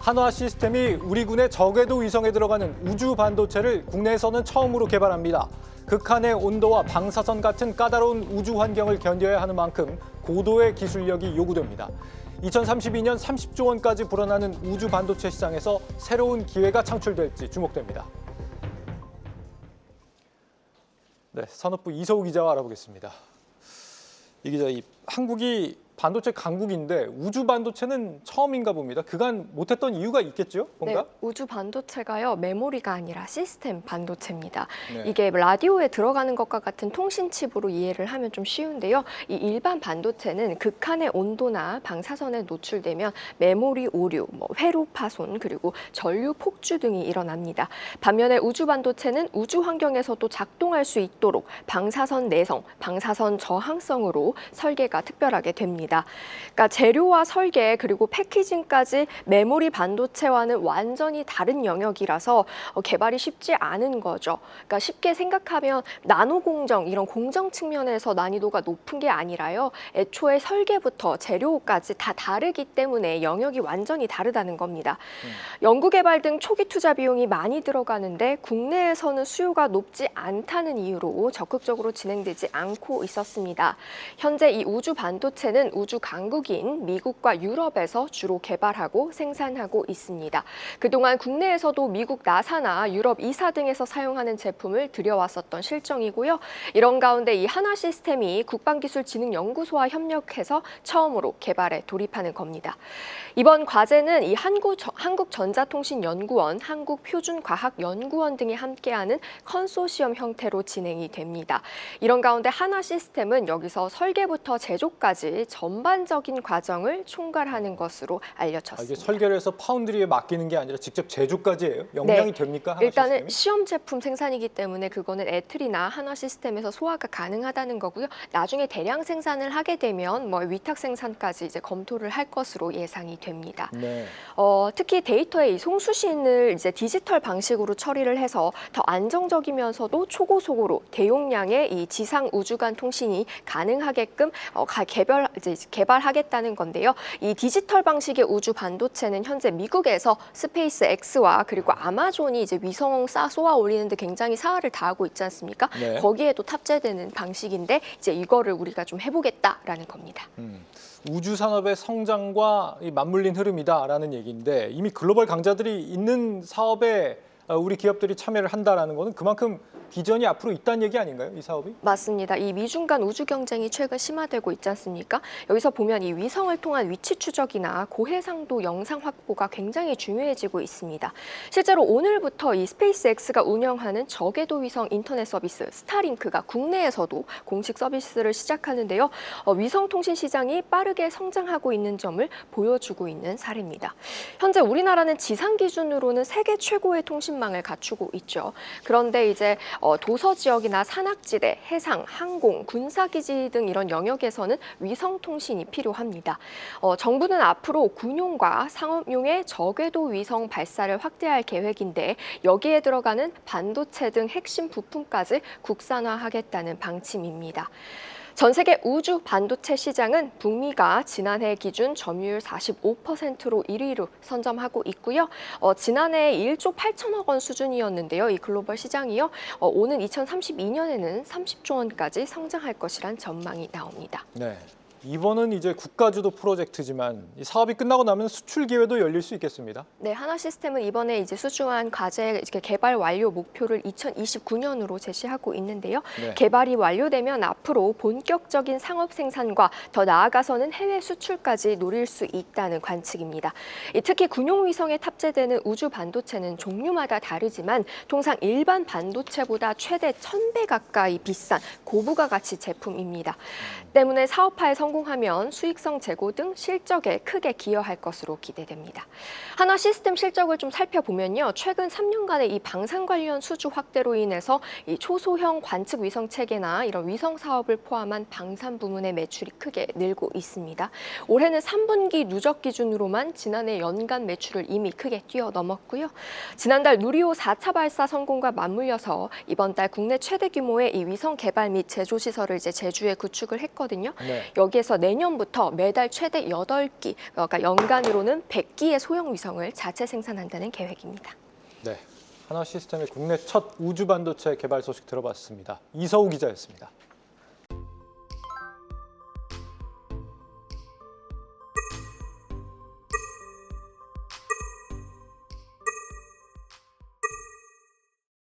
한화 시스템이 우리 군의 저궤도 위성에 들어가는 우주 반도체를 국내에서는 처음으로 개발합니다. 극한의 온도와 방사선 같은 까다로운 우주 환경을 견뎌야 하는 만큼 고도의 기술력이 요구됩니다. 2032년 30조 원까지 불어나는 우주 반도체 시장에서 새로운 기회가 창출될지 주목됩니다. 네, 산업부 이서우 기자와 알아보겠습니다. 이 기자, 한국이 반도체 강국인데 우주 반도체는 처음인가 봅니다. 그간 못했던 이유가 있겠죠? 뭔가? 네, 우주 반도체가요, 메모리가 아니라 시스템 반도체입니다. 네. 이게 라디오에 들어가는 것과 같은 통신 칩으로 이해를 하면 좀 쉬운데요. 이 일반 반도체는 극한의 온도나 방사선에 노출되면 메모리 오류, 회로 파손, 그리고 전류 폭주 등이 일어납니다. 반면에 우주 반도체는 우주 환경에서도 작동할 수 있도록 방사선 내성, 방사선 저항성으로 설계가 특별하게 됩니다. 그러니까 재료와 설계 그리고 패키징까지 메모리 반도체와는 완전히 다른 영역이라서 개발이 쉽지 않은 거죠. 그러니까 쉽게 생각하면 나노 공정, 이런 공정 측면에서 난이도가 높은 게 아니라요. 애초에 설계부터 재료까지 다 다르기 때문에 영역이 완전히 다르다는 겁니다. 연구개발 등 초기 투자 비용이 많이 들어가는데 국내에서는 수요가 높지 않다는 이유로 적극적으로 진행되지 않고 있었습니다. 현재 이 우주 반도체는 우주 강국인 미국과 유럽에서 주로 개발하고 생산하고 있습니다. 그동안 국내에서도 미국 나사나 유럽 이사 등에서 사용하는 제품을 들여왔었던 실정이고요. 이런 가운데 이 한화 시스템이 국방기술진흥연구소와 협력해서 처음으로 개발에 돌입하는 겁니다. 이번 과제는 이 한국전자통신연구원, 한국표준과학연구원 등이 함께하는 컨소시엄 형태로 진행이 됩니다. 이런 가운데 한화 시스템은 여기서 설계부터 제조까지 전반적인 과정을 총괄하는 것으로 알려졌습니다. 이게 설계를 해서 파운드리에 맡기는 게 아니라 직접 제조까지 해요? 역량이 됩니까? 한화 일단은 시스템이? 시험 제품 생산이기 때문에 그거는 애틀이나 한화 시스템에서 소화가 가능하다는 거고요. 나중에 대량 생산을 하게 되면 위탁 생산까지 이제 검토를 할 것으로 예상이 됩니다. 네. 특히 데이터의 이 송수신을 이제 디지털 방식으로 처리를 해서 더 안정적이면서도 초고속으로 대용량의 이 지상 우주간 통신이 가능하게끔 개발하겠다는 건데요. 이 디지털 방식의 우주 반도체는 현재 미국에서 스페이스 X와 그리고 아마존이 이제 위성 쏘아 올리는데 굉장히 사활을 다하고 있지 않습니까? 네. 거기에도 탑재되는 방식인데 이제 이거를 우리가 좀 해보겠다라는 겁니다. 우주 산업의 성장과 맞물린 흐름이다라는 얘기인데 이미 글로벌 강자들이 있는 사업에 우리 기업들이 참여를 한다라는 거는 그만큼 비전이 앞으로 있다는 얘기 아닌가요? 이 사업이? 맞습니다. 이 미중 간 우주 경쟁이 최근 심화되고 있지 않습니까? 여기서 보면 이 위성을 통한 위치 추적이나 고해상도 영상 확보가 굉장히 중요해지고 있습니다. 실제로 오늘부터 이 스페이스X가 운영하는 저궤도 위성 인터넷 서비스 스타링크가 국내에서도 공식 서비스를 시작하는데요. 위성 통신 시장이 빠르게 성장하고 있는 점을 보여주고 있는 사례입니다. 현재 우리나라는 지상 기준으로는 세계 최고의 통신망을 갖추고 있죠. 그런데 이제 도서 지역이나 산악지대, 해상, 항공, 군사기지 등 이런 영역에서는 위성 통신이 필요합니다. 정부는 앞으로 군용과 상업용의 저궤도 위성 발사를 확대할 계획인데 여기에 들어가는 반도체 등 핵심 부품까지 국산화하겠다는 방침입니다. 전 세계 우주 반도체 시장은 북미가 지난해 기준 점유율 45%로 1위로 선점하고 있고요. 지난해 1조 8천억 원 수준이었는데요. 이 글로벌 시장이요. 오는 2032년에는 30조 원까지 성장할 것이란 전망이 나옵니다. 네. 이번은 이제 국가주도 프로젝트지만 이 사업이 끝나고 나면 수출 기회도 열릴 수 있겠습니다. 네, 한화 시스템은 이번에 이제 수주한 과제 개발 완료 목표를 2029년으로 제시하고 있는데요. 네. 개발이 완료되면 앞으로 본격적인 상업 생산과 더 나아가서는 해외 수출까지 노릴 수 있다는 관측입니다. 특히 군용 위성에 탑재되는 우주 반도체는 종류마다 다르지만 통상 일반 반도체보다 최대 1000배 가까이 비싼 고부가 가치 제품입니다. 때문에 사업화에 성공하면 수익성 제고 등 실적에 크게 기여할 것으로 기대됩니다. 한화 시스템 실적을 좀 살펴보면요. 최근 3년간의 이 방산 관련 수주 확대로 인해서 이 초소형 관측 위성 체계나 이런 위성 사업을 포함한 방산 부문의 매출이 크게 늘고 있습니다. 올해는 3분기 누적 기준으로만 지난해 연간 매출을 이미 크게 뛰어넘었고요. 지난달 누리호 4차 발사 성공과 맞물려서 이번 달 국내 최대 규모의 이 위성 개발 및 제조 시설을 이제 제주에 구축을 했거든요. 네. 여기에 여기에서 내년부터 매달 최대 8기, 그러니까 연간으로는 100기의 소형 위성을 자체 생산한다는 계획입니다. 네, 한화 시스템의 국내 첫 우주 반도체 개발 소식 들어봤습니다. 이서우 기자였습니다.